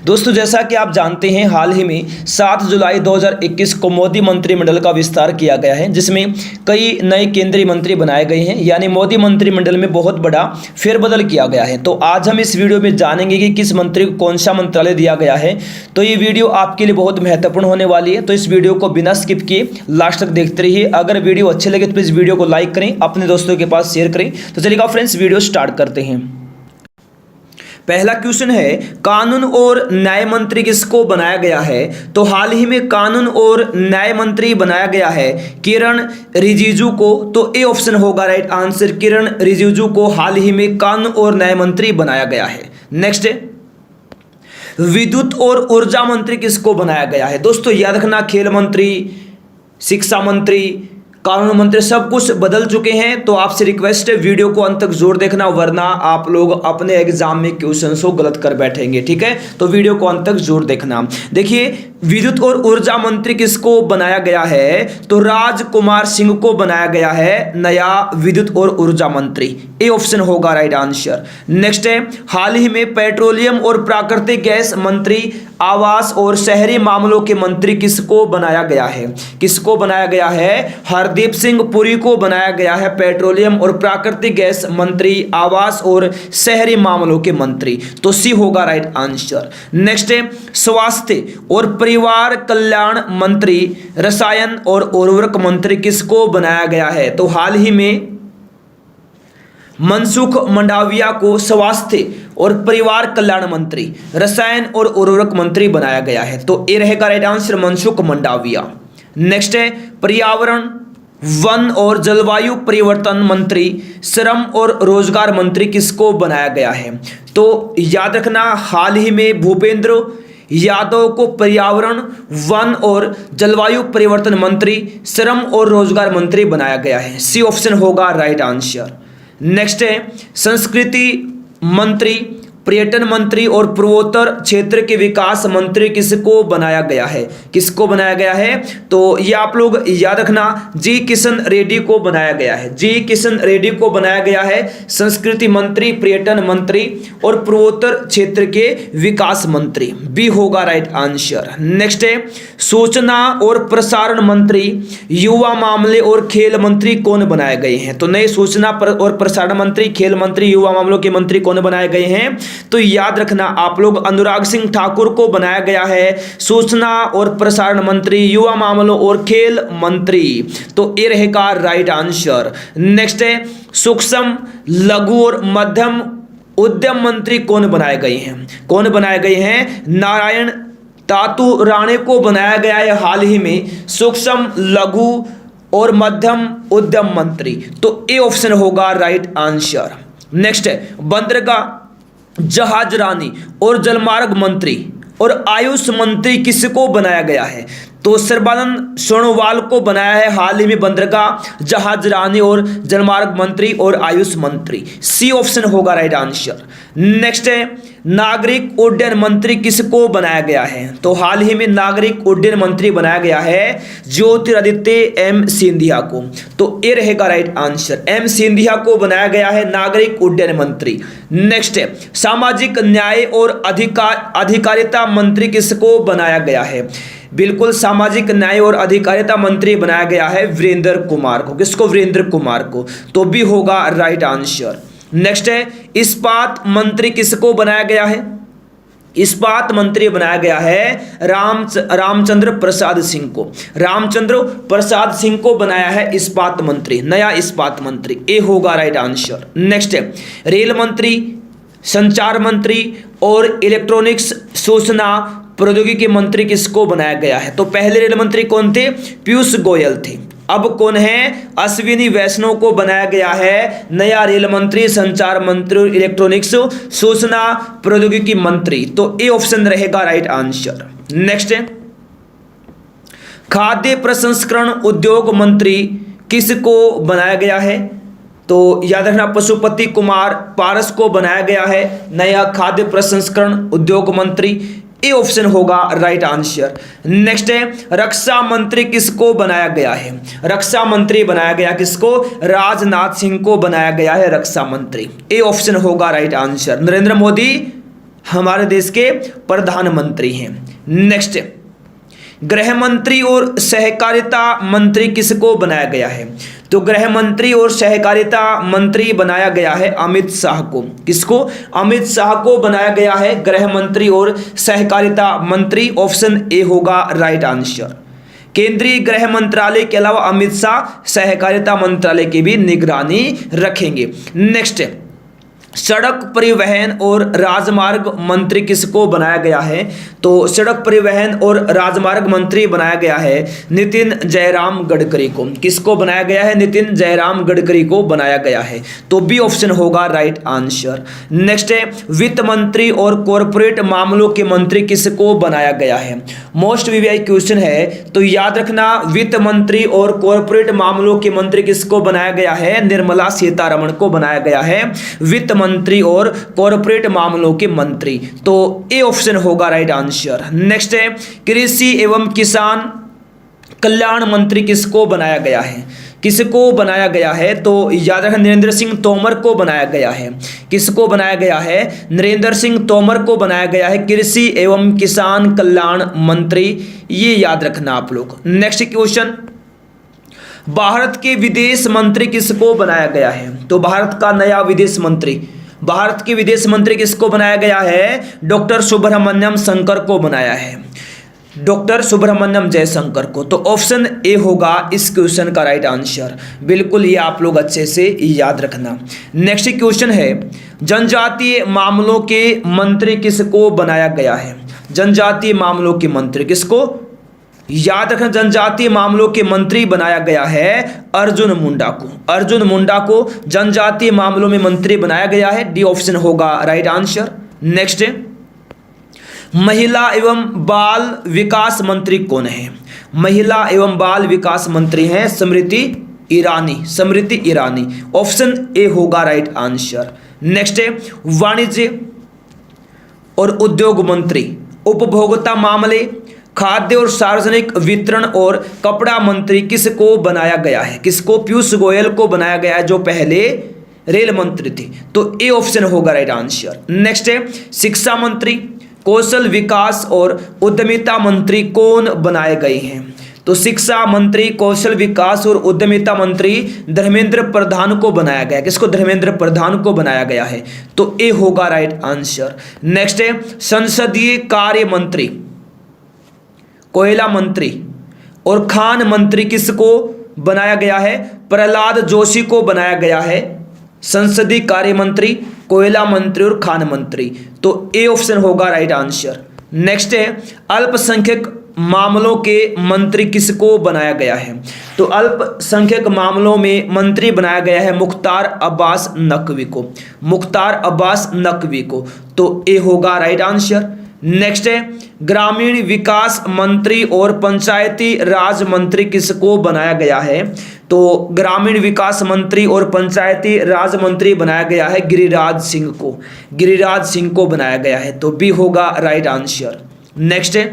दोस्तों जैसा कि आप जानते हैं हाल ही में 7 जुलाई 2021 को मोदी मंत्रिमंडल का विस्तार किया गया है, जिसमें कई नए केंद्रीय मंत्री बनाए गए हैं। यानी मोदी मंत्रिमंडल में बहुत बड़ा फेरबदल किया गया है। तो आज हम इस वीडियो में जानेंगे कि किस मंत्री को कौन सा मंत्रालय दिया गया है। तो ये वीडियो आपके लिए बहुत महत्वपूर्ण होने वाली है, तो इस वीडियो को बिना स्किप किए लास्ट तक देखते रहिए। अगर वीडियो अच्छे लगे तो इस वीडियो को लाइक करें, अपने दोस्तों के पास शेयर करें। तो चलिएगा फ्रेंड्स, वीडियो स्टार्ट करते हैं। पहला क्वेश्चन है, कानून और न्याय मंत्री किसको बनाया गया है? तो हाल ही में कानून और न्याय मंत्री बनाया गया है किरण रिजिजू को। तो ए ऑप्शन होगा राइट आंसर, किरण रिजिजू को हाल ही में कानून और न्याय मंत्री बनाया गया है। नेक्स्ट है, विद्युत और ऊर्जा मंत्री किसको बनाया गया है? दोस्तों याद रखना, खेल मंत्री, शिक्षा मंत्री, कानून मंत्री सब कुछ बदल चुके हैं। तो आपसे रिक्वेस्ट है वीडियो को अंत तक जरूर देखना, वरना आप लोग अपने एग्जाम में क्वेश्चन को गलत कर बैठेंगे। ठीक है, तो वीडियो को अंत तक जरूर देखना। देखिए, विद्युत और ऊर्जा मंत्री किसको बनाया गया है? तो राजकुमार सिंह को बनाया गया है नया विद्युत और ऊर्जा मंत्री। ए ऑप्शन होगा राइट आंसर। नेक्स्ट है, हाल ही में पेट्रोलियम और प्राकृतिक गैस मंत्री, आवास और शहरी मामलों के मंत्री किसको बनाया गया है? किसको बनाया गया है? हरदीप सिंह पुरी को बनाया गया है पेट्रोलियम और प्राकृतिक गैस मंत्री, आवास और शहरी मामलों के मंत्री। तो सी होगा राइट आंसर। नेक्स्ट है, स्वास्थ्य और परिवार कल्याण मंत्री, रसायन और उर्वरक मंत्री किसको बनाया गया है? तो हाल ही में मनसुख मंडाविया को स्वास्थ्य और परिवार कल्याण मंत्री, रसायन और उर्वरक मंत्री बनाया गया है। तो ये रहेगा right answer, Mansukh Mandaviya. Next है, पर्यावरण, वन और जलवायु परिवर्तन मंत्री, श्रम और रोजगार मंत्री किसको बनाया गया है? तो याद रखना, हाल ही में भूपेंद्र यादव को पर्यावरण, वन और जलवायु परिवर्तन मंत्री, श्रम और रोजगार मंत्री बनाया गया है। सी ऑप्शन होगा राइट आंसर। नेक्स्ट है, संस्कृति मंत्री, पर्यटन मंत्री और पूर्वोत्तर क्षेत्र के विकास मंत्री किसको बनाया गया है? किसको बनाया गया है? तो ये आप लोग याद रखना, जी किशन रेड्डी को बनाया गया है। जी किशन रेड्डी को बनाया गया है संस्कृति मंत्री, पर्यटन मंत्री और पूर्वोत्तर क्षेत्र के विकास मंत्री। बी होगा राइट आंसर। नेक्स्ट है, सूचना और प्रसारण मंत्री, युवा मामले और खेल मंत्री कौन बनाए गए हैं? तो नए सूचना और प्रसारण मंत्री, खेल मंत्री, युवा मामलों के मंत्री कौन बनाए गए हैं? तो याद रखना आप लोग, अनुराग सिंह ठाकुर को बनाया गया है सूचना और प्रसारण मंत्री, युवा मामलों और खेल मंत्री। तो ये रहेगा राइट आंसर। नेक्स्ट है, सूक्ष्म, लघु और मध्यम उद्यम मंत्री कौन बनाए गए हैं? कौन बनाए गए हैं? नारायण तातू राणे को बनाया गया है हाल ही में सूक्ष्म, लघु और मध्यम उद्यम मंत्री। तो ए ऑप्शन होगा राइट आंसर। नेक्स्ट है, बंदरगाह, जहाजरानी और जलमार्ग मंत्री और आयुष मंत्री किसको बनाया गया है? तो सर्बानंद सोनोवाल को बनाया है हाल ही में बंदरगाह, जहाजरानी और जलमार्ग मंत्री और आयुष मंत्री। सी ऑप्शन होगा राइट आंसर। नेक्स्ट है, नागरिक उड्डयन मंत्री किसको बनाया गया है? तो हाल ही में नागरिक उड्डयन मंत्री बनाया गया है ज्योतिरादित्य एम सिंधिया को। तो ये रहेगा राइट आंसर, एम सिंधिया को बनाया गया है नागरिक उड्डयन मंत्री। नेक्स्ट है, सामाजिक न्याय और अधिकारिता मंत्री किसको बनाया गया है? बिल्कुल, सामाजिक न्याय और अधिकारिता मंत्री बनाया गया है वीरेंद्र कुमार को। किसको? वीरेंद्र कुमार को। तो भी होगा राइट आंसर। नेक्स्ट है, इस्पात मंत्री किसको बनाया गया है? इस्पात मंत्री बनाया गया है रामचंद्र प्रसाद सिंह को। रामचंद्र प्रसाद सिंह को बनाया है इस्पात मंत्री, नया इस्पात मंत्री। ए होगा राइट आंसर। नेक्स्ट है, रेल मंत्री, संचार मंत्री और इलेक्ट्रॉनिक्स सूचना प्रौद्योगिकी मंत्री किसको बनाया गया है? तो पहले रेल मंत्री कौन थे? पीयूष गोयल थे। अब कौन है? अश्विनी वैष्णव को बनाया गया है नया रेल मंत्री, संचार मंत्री और इलेक्ट्रॉनिक्स सूचना प्रौद्योगिकी मंत्री। तो ए ऑप्शन रहेगा राइट आंसर। नेक्स्ट है, खाद्य प्रसंस्करण उद्योग मंत्री किसको बनाया गया है? तो याद रखना, पशुपति कुमार पारस को बनाया गया है नया खाद्य प्रसंस्करण उद्योग मंत्री। ए ऑप्शन होगा राइट आंसर। नेक्स्ट है, रक्षा मंत्री किसको बनाया गया है? रक्षा मंत्री बनाया गया किसको? राजनाथ सिंह को बनाया गया है रक्षा मंत्री। ए ऑप्शन होगा राइट आंसर। नरेंद्र मोदी हमारे देश के प्रधानमंत्री हैं। नेक्स्ट, गृह मंत्री और सहकारिता मंत्री किसको बनाया गया है? तो गृह मंत्री और सहकारिता मंत्री बनाया गया है अमित शाह को। किसको? अमित शाह को बनाया गया है गृह मंत्री और सहकारिता मंत्री। ऑप्शन ए होगा राइट आंसर। केंद्रीय गृह मंत्रालय के अलावा अमित शाह सहकारिता मंत्रालय की भी निगरानी रखेंगे। नेक्स्ट, सड़क परिवहन और राजमार्ग मंत्री किसको बनाया गया है? तो सड़क परिवहन और राजमार्ग मंत्री बनाया गया है नितिन जयराम गडकरी को। किसको बनाया गया है? नितिन जयराम गडकरी को बनाया गया है। तो बी ऑप्शन होगा राइट आंसर। नेक्स्ट है, वित्त मंत्री और कॉरपोरेट मामलों के मंत्री किसको बनाया गया है? मोस्ट वीवीआई क्वेश्चन है, तो याद रखना वित्त मंत्री और कॉरपोरेट मामलों के मंत्री किसको बनाया गया है? निर्मला सीतारमण को बनाया गया है वित्त मंत्री और कॉरपोरेट मामलों के मंत्री। तो ए ऑप्शन होगा राइट आंसर। नेक्स्ट है, कृषि एवं किसान कल्याण मंत्री किसको बनाया गया है? किसको बनाया गया है? तो याद रखें नरेंद्र सिंह तोमर को बनाया गया है। किसको बनाया गया है? नरेंद्र सिंह तोमर को बनाया गया है कृषि एवं किसान कल्याण मंत्री। ये याद रखना आप लोग। नेक्स्ट क्वेश्चन, भारत के विदेश मंत्री किसको बनाया गया है? तो भारत का नया विदेश मंत्री, भारत के विदेश मंत्री किसको बनाया गया है? डॉक्टर सुब्रमण्यम शंकर को बनाया है, डॉक्टर सुब्रमण्यम जयशंकर को। तो ऑप्शन ए होगा इस क्वेश्चन का राइट आंसर। बिल्कुल ये आप लोग अच्छे से याद रखना। नेक्स्ट क्वेश्चन है, जनजातीय मामलों के मंत्री किसको बनाया गया है? जनजातीय मामलों के मंत्री किसको? याद रखना जनजातीय मामलों के मंत्री बनाया गया है अर्जुन मुंडा को। अर्जुन मुंडा को जनजातीय मामलों में मंत्री बनाया गया है। डी ऑप्शन होगा राइट आंसर। नेक्स्ट, महिला एवं बाल विकास मंत्री कौन है? महिला एवं बाल विकास मंत्री हैं स्मृति ईरानी। स्मृति ईरानी। ऑप्शन ए होगा राइट आंसर। नेक्स्ट है, वाणिज्य और उद्योग मंत्री, उपभोक्ता मामले, खाद्य और सार्वजनिक वितरण और कपड़ा मंत्री किसको बनाया गया है? किसको? पीयूष गोयल को बनाया गया है जो पहले रेल मंत्री थे। तो ए ऑप्शन होगा राइट आंसर। नेक्स्ट है, शिक्षा मंत्री, कौशल विकास और उद्यमिता मंत्री कौन बनाए गए हैं? तो शिक्षा मंत्री, कौशल विकास और उद्यमिता मंत्री धर्मेंद्र प्रधान को बनाया गया। किसको? धर्मेंद्र प्रधान को बनाया गया है। तो ए होगा राइट आंसर। नेक्स्ट है, संसदीय कार्य मंत्री, कोयला मंत्री और खान मंत्री किसको बनाया गया है? प्रहलाद जोशी को बनाया गया है संसदीय कार्य मंत्री, कोयला मंत्री और खान मंत्री। तो ए ऑप्शन होगा राइट आंसर। नेक्स्ट है, अल्पसंख्यक मामलों के मंत्री किसको बनाया गया है? तो अल्पसंख्यक मामलों में मंत्री बनाया गया है मुख्तार अब्बास नकवी को। मुख्तार अब्बास नकवी को। तो ए होगा राइट आंसर। नेक्स्ट है, ग्रामीण विकास मंत्री और पंचायती राज मंत्री किसको बनाया गया है? तो ग्रामीण विकास मंत्री और पंचायती राज मंत्री बनाया गया है गिरिराज सिंह को। गिरिराज सिंह को बनाया गया है। तो बी होगा राइट आंसर। नेक्स्ट है,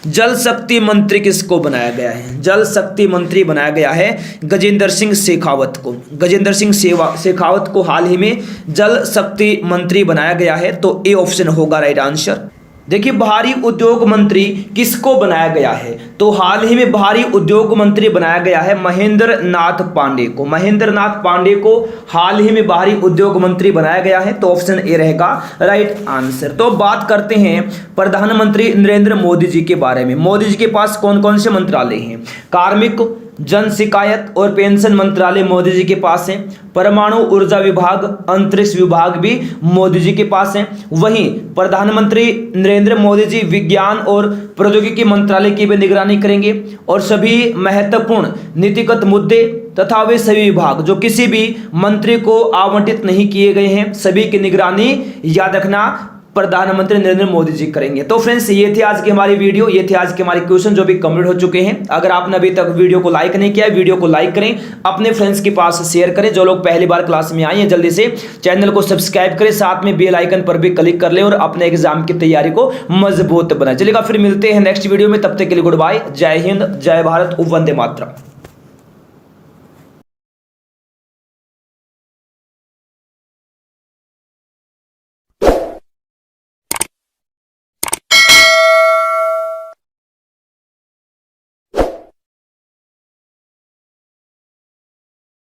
जल शक्ति मंत्री किसको बनाया गया है? जल शक्ति मंत्री बनाया गया है गजेंद्र सिंह शेखावत को। गजेंद्र सिंह शेखावत को हाल ही में जल शक्ति मंत्री बनाया गया है। तो ए ऑप्शन होगा राइट आंसर। देखिए, भारी उद्योग मंत्री किसको बनाया गया है? तो हाल ही में भारी उद्योग मंत्री बनाया गया है महेंद्र नाथ पांडे को। महेंद्र नाथ पांडे को हाल ही में भारी उद्योग मंत्री बनाया गया है। तो ऑप्शन ए रहेगा राइट आंसर। तो बात करते हैं प्रधानमंत्री नरेंद्र मोदी जी के बारे में। मोदी जी के पास कौन कौन से मंत्रालय हैं? कार्मिक, जन शिकायत और पेंशन मंत्रालय मोदी जी के पास है। परमाणु ऊर्जा विभाग, अंतरिक्ष विभाग भी मोदी जी के पास है। वहीं प्रधानमंत्री नरेंद्र मोदी जी विज्ञान और प्रौद्योगिकी मंत्रालय की भी निगरानी करेंगे और सभी महत्वपूर्ण नीतिगत मुद्दे तथा वे सभी विभाग जो किसी भी मंत्री को आवंटित नहीं किए गए हैं, सभी की निगरानी याद रखना प्रधानमंत्री नरेंद्र मोदी जी करेंगे। तो फ्रेंड्स, ये थी आज की हमारी वीडियो, ये थे आज के हमारे क्वेश्चन जो भी कंप्लीट हो चुके हैं। अगर आपने अभी तक वीडियो को लाइक नहीं किया है, वीडियो को लाइक करें, अपने फ्रेंड्स के पास शेयर करें। जो लोग पहली बार क्लास में आए हैं जल्दी से चैनल को सब्सक्राइब करें, साथ में बेल आइकन पर भी क्लिक कर लें और अपने एग्जाम की तैयारी को मजबूत बनाएं। चलिएगा, फिर मिलते हैं नेक्स्ट वीडियो में। तब तक के लिए गुड बाय, जय हिंद, जय भारत, वंदे मातरम।